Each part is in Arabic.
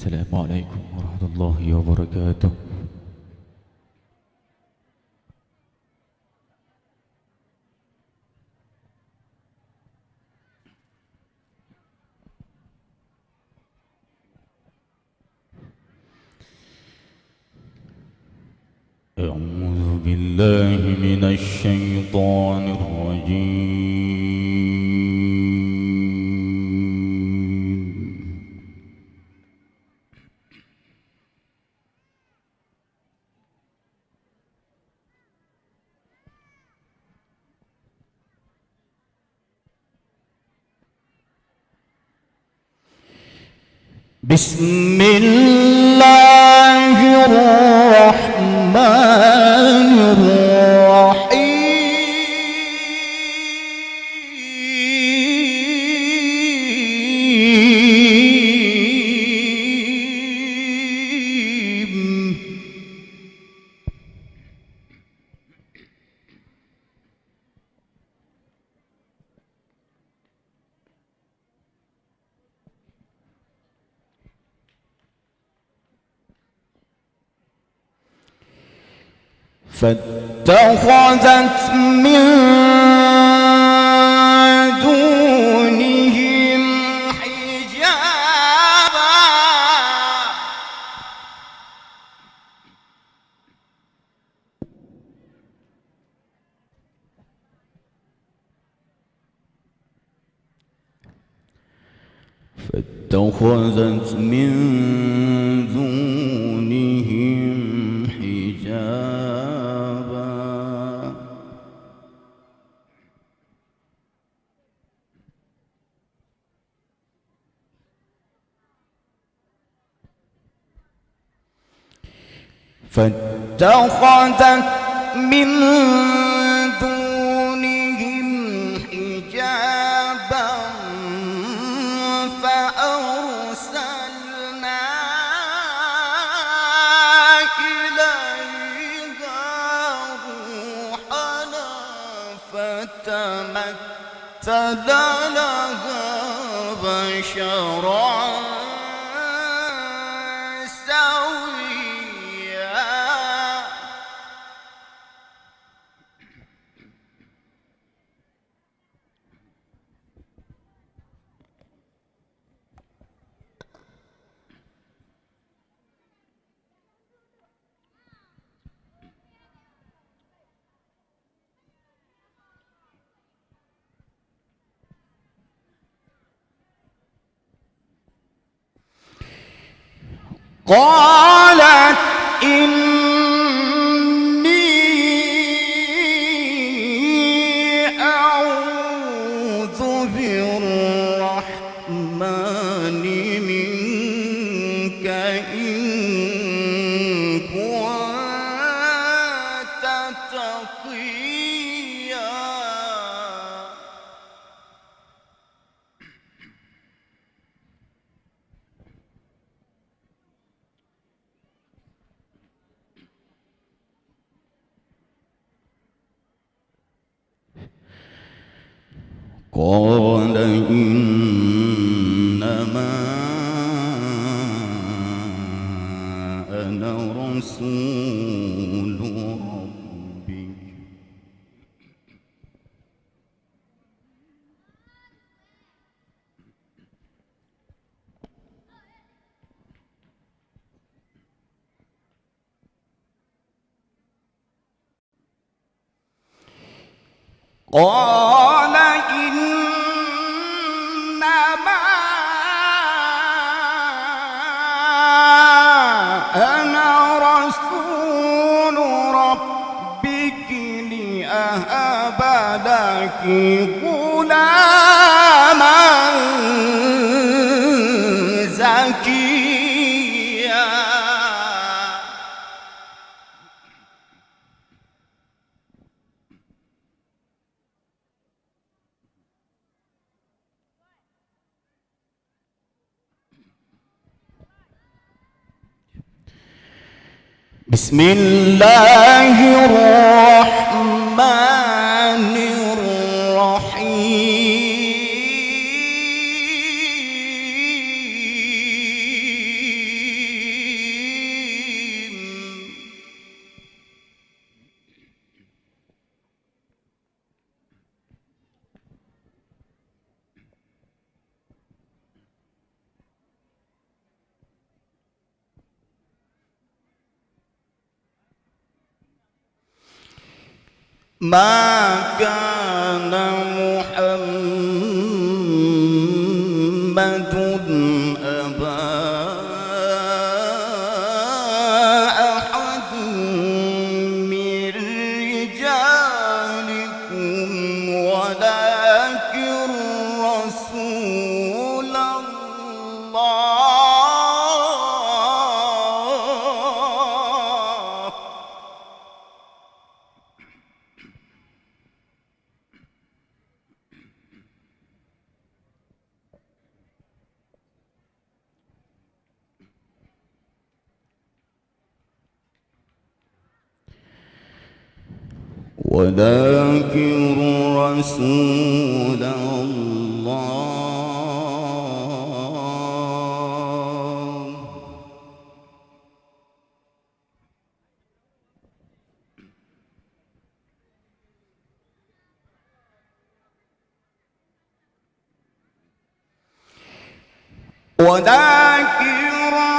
السلام عليكم ورحمة الله وبركاته. أعوذ بالله من الشيطان الرجيم. بسم الله الرحمن الرحيم. فاتخذت من دونهم حجابا فاتخذت من دونهم حجابا فاتخذت من دونهم حجابا فأرسلنا إليها روحنا فتمثل لها بشرا قالت إني أعوذ بالرحمن منك إن كنت تقيا. قال إنما أنا رسول ربك قال إنما أنا رسول ربك لأهب لك غلاما زكيا. بسم الله الرحمن الرحيم. ما كان محمد أبا أحد من رجالكم ولكن رسول الله ولكن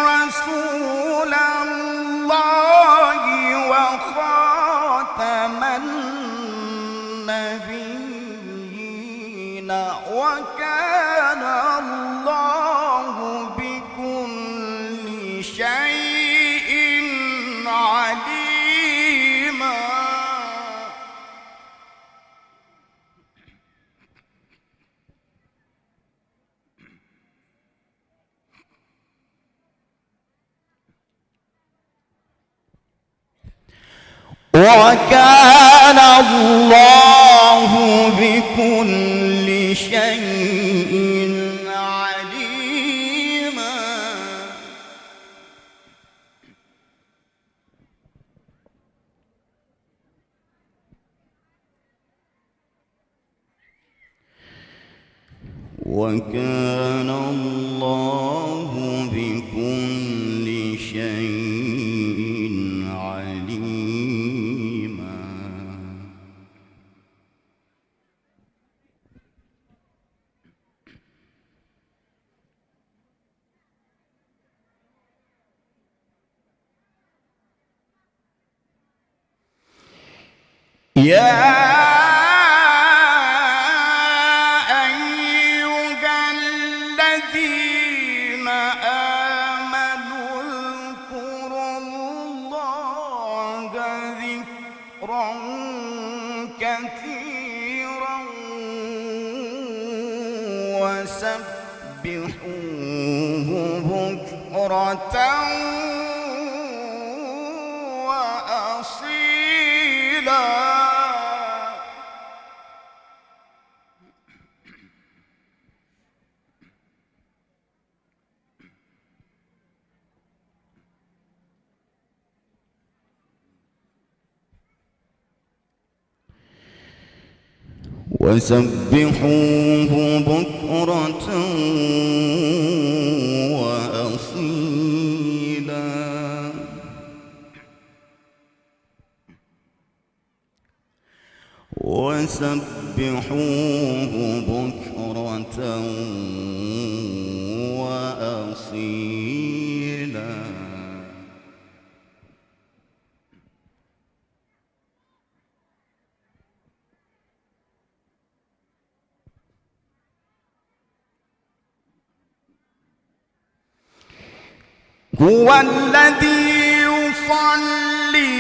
رسول الله وخاتم النبيين وكان الله بكل شيء عليما. وكان الله بكل شيء عليما. وكان الله بكل شيء عليما. يا أيها الذين آمنوا اذكروا الله ذكرا كثيرا وسبحوه بكرة وأصيلا. وسبحوه بكرة وأصيلا. وسبحوه بكرة وأصيلا. هو الذي يصلي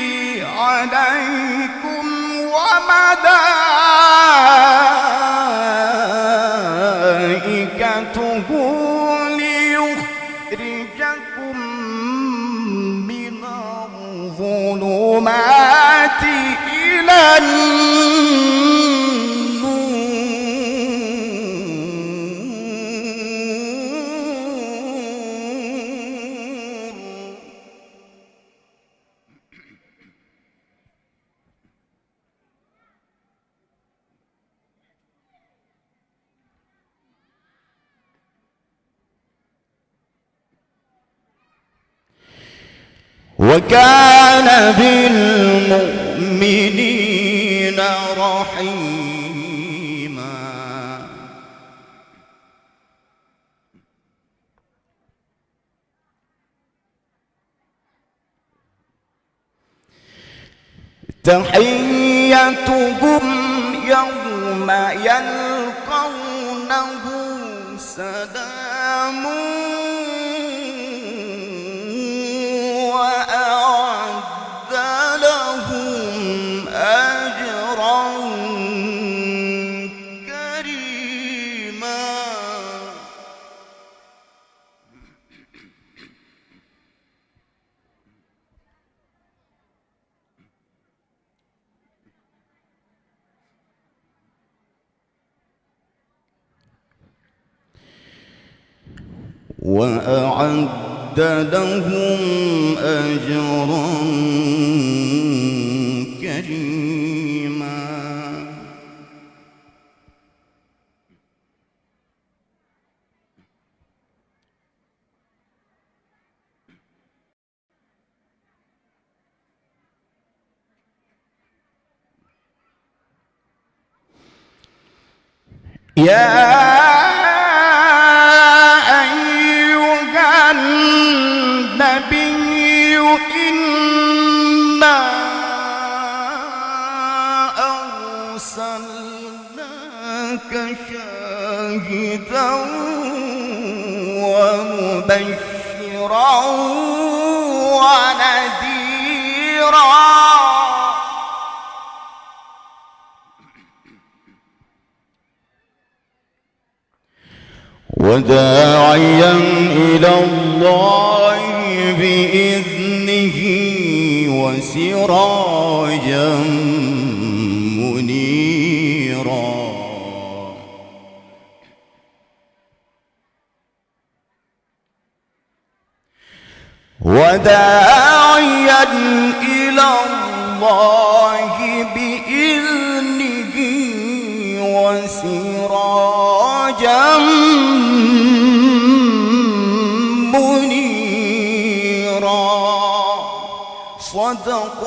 عليكم وملائكته ليخرجكم من الظلمات إلى وكان بالمؤمنين رحيما. تحية تحيتهم يوم يلقونه سلام وأعد لهم أجرا كريما. وأعد لهم أجرا كريما. يا النبي إنا أرسلناك شاهدا ومبشرا ونذيرا وداعيا إلى الله بإذنه وسراجا منيرا. وداعيا إلى الله بإذنه وسراجا منيرا. صدق